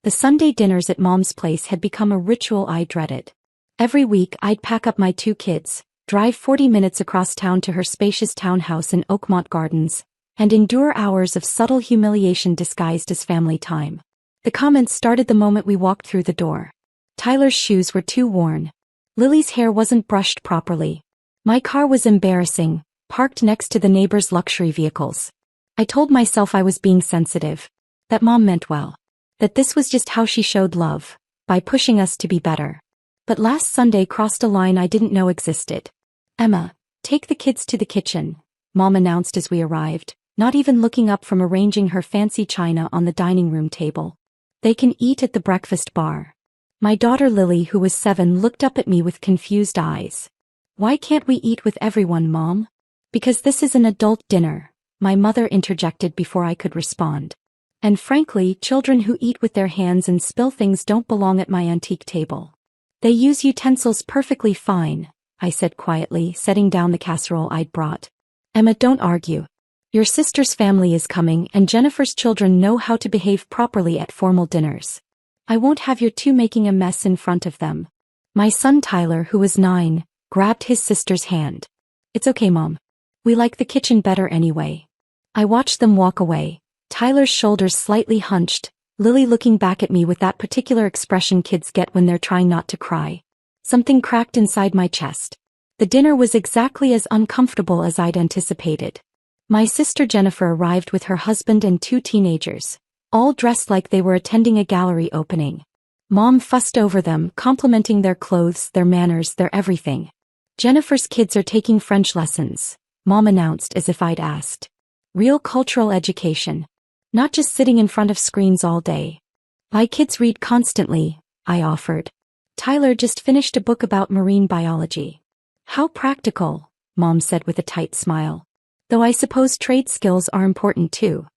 The Sunday dinners at Mom's place had become a ritual I dreaded. Every week I'd pack up my 2 kids, drive 40 minutes across town to her spacious townhouse in Oakmont Gardens, and endure hours of subtle humiliation disguised as family time. The comments started the moment we walked through the door. Tyler's shoes were too worn. Lily's hair wasn't brushed properly. My car was embarrassing, parked next to the neighbor's luxury vehicles. I told myself I was being sensitive, that Mom meant well, that this was just how she showed love, by pushing us to be better. But last Sunday crossed a line I didn't know existed. "Emma, take the kids to the kitchen," Mom announced as we arrived, not even looking up from arranging her fancy china on the dining room table. "They can eat at the breakfast bar." My daughter Lily, who was 7, looked up at me with confused eyes. "Why can't we eat with everyone, Mom?" "Because this is an adult dinner," my mother interjected before I could respond. "And frankly, children who eat with their hands and spill things don't belong at my antique table." "They use utensils perfectly fine," I said quietly, setting down the casserole I'd brought. "Emma, don't argue. Your sister's family is coming, and Jennifer's children know how to behave properly at formal dinners. I won't have your 2 making a mess in front of them." My son Tyler, who was 9, grabbed his sister's hand. "It's okay, Mom. We like the kitchen better anyway." I watched them walk away, Tyler's shoulders slightly hunched, Lily looking back at me with that particular expression kids get when they're trying not to cry. Something cracked inside my chest. The dinner was exactly as uncomfortable as I'd anticipated. My sister Jennifer arrived with her husband and 2 teenagers, all dressed like they were attending a gallery opening. Mom fussed over them, complimenting their clothes, their manners, their everything. "Jennifer's kids are taking French lessons," Mom announced as if I'd asked. "Real cultural education. Not just sitting in front of screens all day." "My kids read constantly," I offered. "Tyler just finished a book about marine biology." "How practical," Mom said with a tight smile. "Though I suppose trade skills are important too."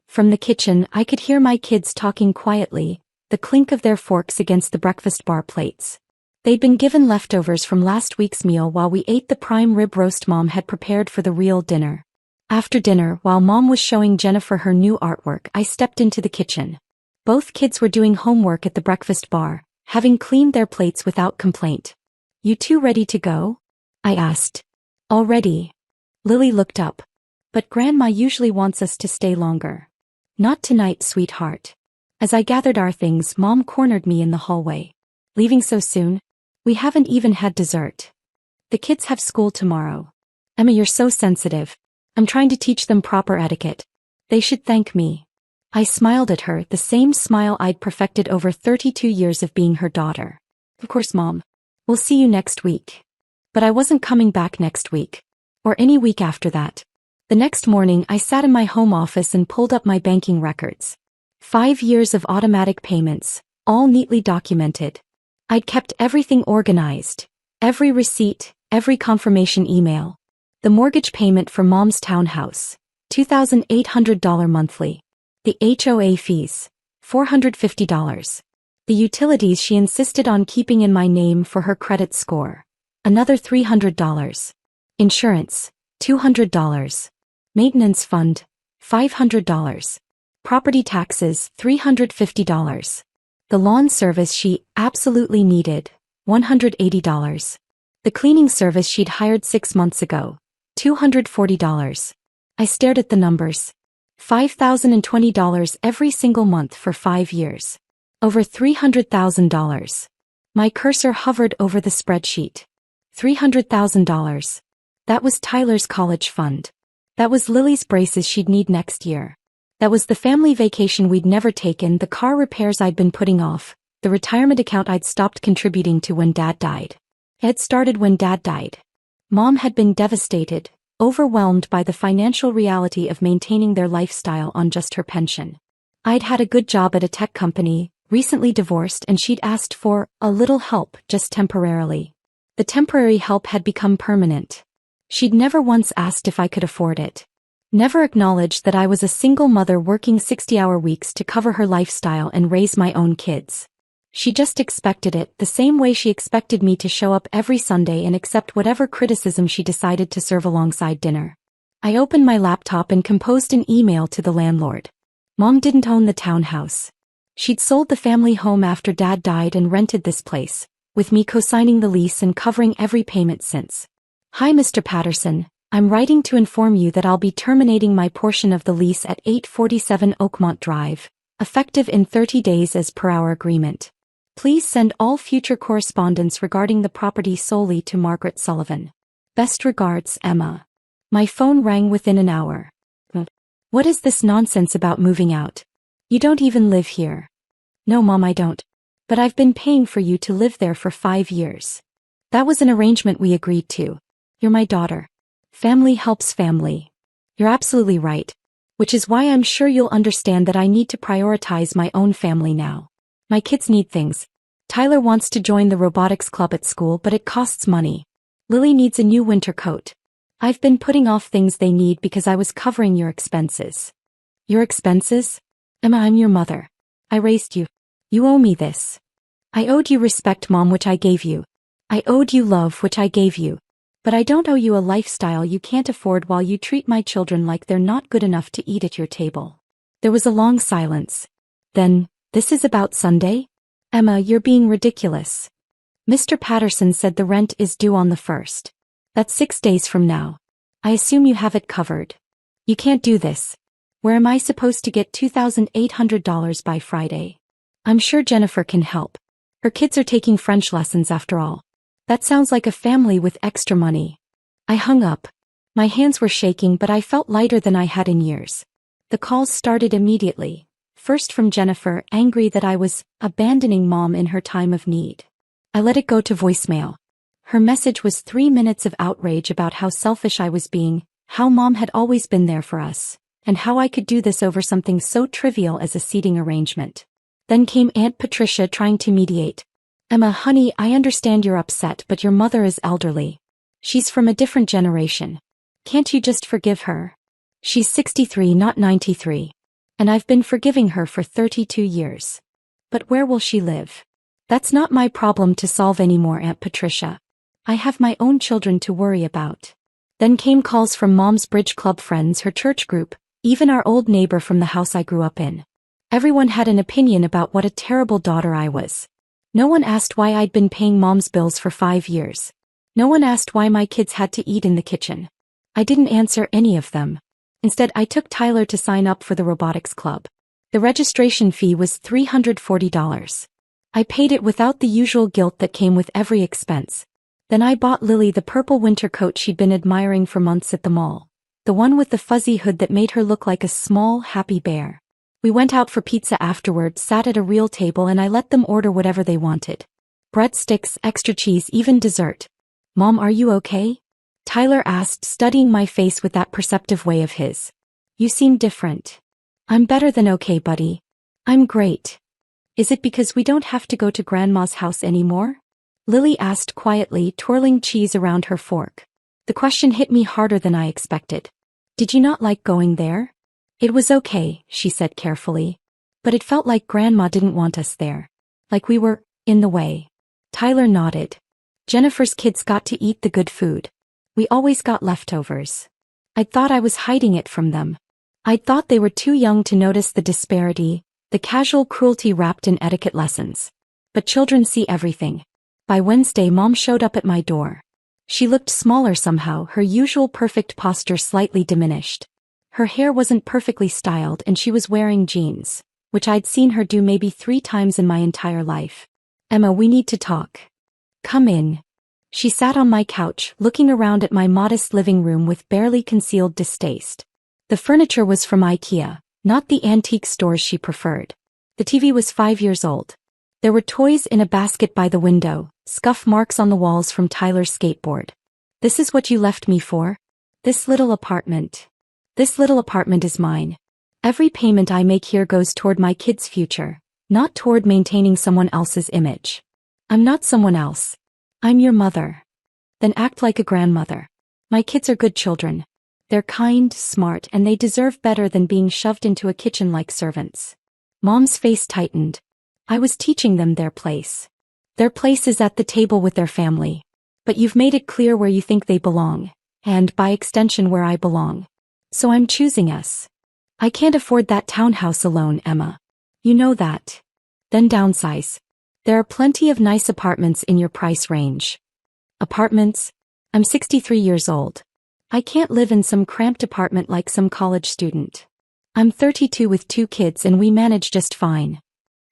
From the kitchen I could hear my kids talking quietly, the clink of their forks against the breakfast bar plates. They'd been given leftovers from last week's meal while we ate the prime rib roast Mom had prepared for the real dinner. After dinner, while Mom was showing Jennifer her new artwork, I stepped into the kitchen. Both kids were doing homework at the breakfast bar, having cleaned their plates without complaint. "You 2 ready to go?" I asked. "Already." Lily looked up. "But Grandma usually wants us to stay longer." "Not tonight, sweetheart." As I gathered our things, Mom cornered me in the hallway. "Leaving so soon? We haven't even had dessert." "The kids have school tomorrow." "Emma, you're so sensitive. I'm trying to teach them proper etiquette. They should thank me." I smiled at her, the same smile I'd perfected over 32 years of being her daughter. "Of course, Mom. We'll see you next week." But I wasn't coming back next week. Or any week after that. The next morning I sat in my home office and pulled up my banking records. 5 years of automatic payments, all neatly documented. I'd kept everything organized. Every receipt, every confirmation email. The mortgage payment for Mom's townhouse, $2,800 monthly. The HOA fees, $450. The utilities she insisted on keeping in my name for her credit score, another $300. Insurance, $200. Maintenance fund, $500. Property taxes, $350. The lawn service she absolutely needed, $180. The cleaning service she'd hired 6 months ago, $240. I stared at the numbers. $5,020 every single month for 5 years. Over $300,000. My cursor hovered over the spreadsheet. $300,000. That was Tyler's college fund. That was Lily's braces she'd need next year. That was the family vacation we'd never taken, the car repairs I'd been putting off, the retirement account I'd stopped contributing to when Dad died. It had started when Dad died. Mom had been devastated, overwhelmed by the financial reality of maintaining their lifestyle on just her pension. I'd had a good job at a tech company, recently divorced, and she'd asked for a little help just temporarily. The temporary help had become permanent. She'd never once asked if I could afford it. Never acknowledged that I was a single mother working 60-hour weeks to cover her lifestyle and raise my own kids. She just expected it, the same way she expected me to show up every Sunday and accept whatever criticism she decided to serve alongside dinner. I opened my laptop and composed an email to the landlord. Mom didn't own the townhouse. She'd sold the family home after Dad died and rented this place, with me co-signing the lease and covering every payment since. Hi Mr. Patterson, I'm writing to inform you that I'll be terminating my portion of the lease at 847 Oakmont Drive, effective in 30 days as per our agreement. Please send all future correspondence regarding the property solely to Margaret Sullivan. Best regards, Emma. My phone rang within an hour. What is this nonsense about moving out? You don't even live here. No, Mom, I don't. But I've been paying for you to live there for 5 years. That was an arrangement we agreed to. You're my daughter. Family helps family. You're absolutely right. Which is why I'm sure you'll understand that I need to prioritize my own family now. My kids need things. Tyler wants to join the robotics club at school, but it costs money. Lily needs a new winter coat. I've been putting off things they need because I was covering your expenses. Your expenses? Emma, I'm your mother. I raised you. You owe me this. I owed you respect, Mom, which I gave you. I owed you love, which I gave you. But I don't owe you a lifestyle you can't afford while you treat my children like they're not good enough to eat at your table. There was a long silence. Then, this is about Sunday? Emma, you're being ridiculous. Mr. Patterson said the rent is due on the 1st. That's 6 days from now. I assume you have it covered. You can't do this. Where am I supposed to get $2,800 by Friday? I'm sure Jennifer can help. Her kids are taking French lessons after all. That sounds like a family with extra money. I hung up. My hands were shaking, but I felt lighter than I had in years. The calls started immediately. First from Jennifer, angry that I was abandoning Mom in her time of need. I let it go to voicemail. Her message was 3 minutes of outrage about how selfish I was being, how Mom had always been there for us, and how I could do this over something so trivial as a seating arrangement. Then came Aunt Patricia trying to mediate. Emma, honey, I understand you're upset, but your mother is elderly. She's from a different generation. Can't you just forgive her? She's 63, not 93. And I've been forgiving her for 32 years. But where will she live? That's not my problem to solve anymore, Aunt Patricia. I have my own children to worry about. Then came calls from Mom's bridge club friends, her church group, even our old neighbor from the house I grew up in. Everyone had an opinion about what a terrible daughter I was. No one asked why I'd been paying Mom's bills for 5 years. No one asked why my kids had to eat in the kitchen. I didn't answer any of them. Instead, I took Tyler to sign up for the robotics club. The registration fee was $340. I paid it without the usual guilt that came with every expense. Then I bought Lily the purple winter coat she'd been admiring for months at the mall. The one with the fuzzy hood that made her look like a small, happy bear. We went out for pizza afterward, sat at a real table, and I let them order whatever they wanted. Breadsticks, extra cheese, even dessert. Mom, are you okay? Tyler asked, studying my face with that perceptive way of his. You seem different. I'm better than okay, buddy. I'm great. Is it because we don't have to go to Grandma's house anymore? Lily asked quietly, twirling cheese around her fork. The question hit me harder than I expected. Did you not like going there? It was okay, she said carefully. But it felt like Grandma didn't want us there. Like we were in the way. Tyler nodded. Jennifer's kids got to eat the good food. We always got leftovers. I'd thought I was hiding it from them. I'd thought they were too young to notice the disparity, the casual cruelty wrapped in etiquette lessons. But children see everything. By Wednesday, Mom showed up at my door. She looked smaller somehow, her usual perfect posture slightly diminished. Her hair wasn't perfectly styled and she was wearing jeans, which I'd seen her do maybe 3 times in my entire life. Emma, we need to talk. Come in. She sat on my couch, looking around at my modest living room with barely concealed distaste. The furniture was from IKEA, not the antique stores she preferred. The TV was 5 years old. There were toys in a basket by the window, scuff marks on the walls from Tyler's skateboard. This is what you left me for? This little apartment. This little apartment is mine. Every payment I make here goes toward my kids' future, not toward maintaining someone else's image. I'm not someone else. I'm your mother. Then act like a grandmother. My kids are good children. They're kind, smart, and they deserve better than being shoved into a kitchen like servants. Mom's face tightened. I was teaching them their place. Their place is at the table with their family. But you've made it clear where you think they belong, and by extension where I belong. So I'm choosing us. I can't afford that townhouse alone, Emma. You know that. Then downsize. There are plenty of nice apartments in your price range. Apartments? I'm 63 years old. I can't live in some cramped apartment like some college student. I'm 32 with 2 kids and we manage just fine.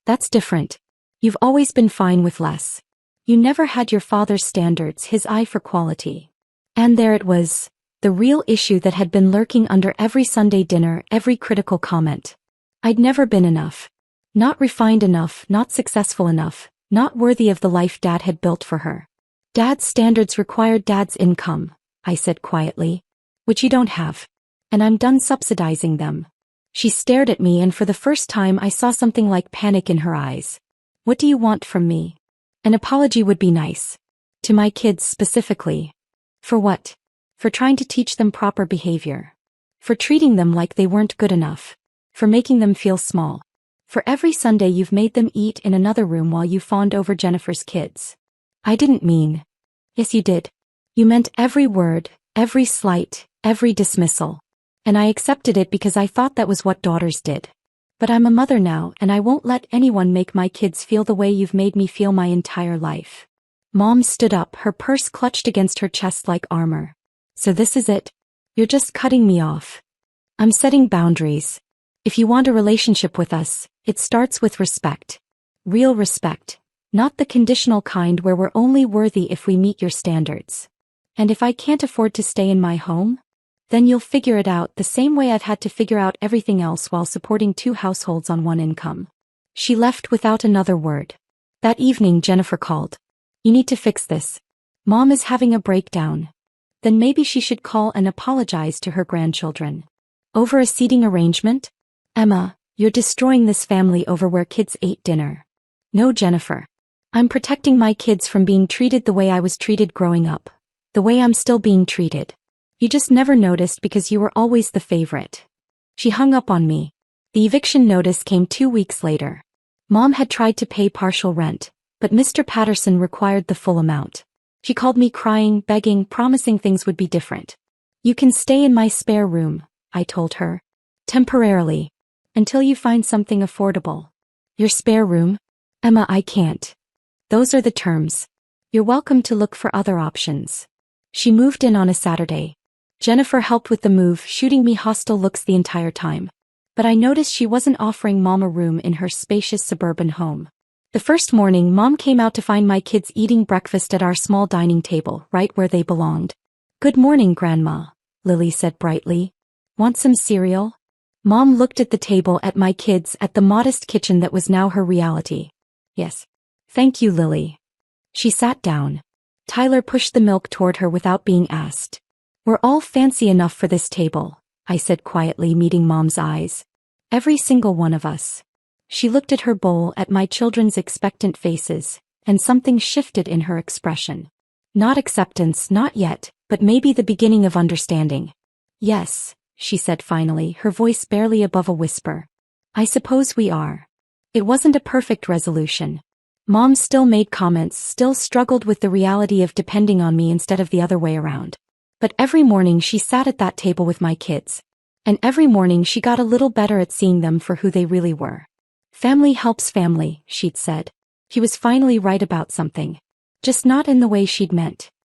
That's different. You've always been fine with less. You never had your father's standards, his eye for quality. And there it was, the real issue that had been lurking under every Sunday dinner, every critical comment. I'd never been enough. Not refined enough, not successful enough, not worthy of the life Dad had built for her. Dad's standards required Dad's income, I said quietly, which you don't have. And I'm done subsidizing them. She stared at me and for the first time I saw something like panic in her eyes. What do you want from me? An apology would be nice. To my kids specifically. For what? For trying to teach them proper behavior. For treating them like they weren't good enough. For making them feel small. For every Sunday you've made them eat in another room while you fawned over Jennifer's kids. I didn't mean. Yes, you did. You meant every word, every slight, every dismissal. And I accepted it because I thought that was what daughters did. But I'm a mother now and I won't let anyone make my kids feel the way you've made me feel my entire life. Mom stood up, her purse clutched against her chest like armor. So this is it? You're just cutting me off. I'm setting boundaries. If you want a relationship with us, it starts with respect. Real respect. Not the conditional kind where we're only worthy if we meet your standards. And if I can't afford to stay in my home? Then you'll figure it out the same way I've had to figure out everything else while supporting 2 households on 1 income. She left without another word. That evening Jennifer called. You need to fix this. Mom is having a breakdown. Then maybe she should call and apologize to her grandchildren. Over a seating arrangement? Emma, you're destroying this family over where kids ate dinner. No, Jennifer. I'm protecting my kids from being treated the way I was treated growing up. The way I'm still being treated. You just never noticed because you were always the favorite. She hung up on me. The eviction notice came 2 weeks later. Mom had tried to pay partial rent, but Mr. Patterson required the full amount. She called me crying, begging, promising things would be different. You can stay in my spare room, I told her. Temporarily. Until you find something affordable. Your spare room? Emma, I can't. Those are the terms. You're welcome to look for other options. She moved in on a Saturday. Jennifer helped with the move, shooting me hostile looks the entire time. But I noticed she wasn't offering Mom a room in her spacious suburban home. The first morning, Mom came out to find my kids eating breakfast at our small dining table, right where they belonged. Good morning, Grandma, Lily said brightly. Want some cereal? Mom looked at the table, at my kids, at the modest kitchen that was now her reality. Yes. Thank you, Lily. She sat down. Tyler pushed the milk toward her without being asked. We're all fancy enough for this table, I said quietly, meeting Mom's eyes. Every single one of us. She looked at her bowl, at my children's expectant faces, and something shifted in her expression. Not acceptance, not yet, but maybe the beginning of understanding. Yes, she said finally, her voice barely above a whisper. I suppose we are. It wasn't a perfect resolution. Mom still made comments, still struggled with the reality of depending on me instead of the other way around. But every morning she sat at that table with my kids. And every morning she got a little better at seeing them for who they really were. Family helps family, she'd said. She was finally right about something. Just not in the way she'd meant.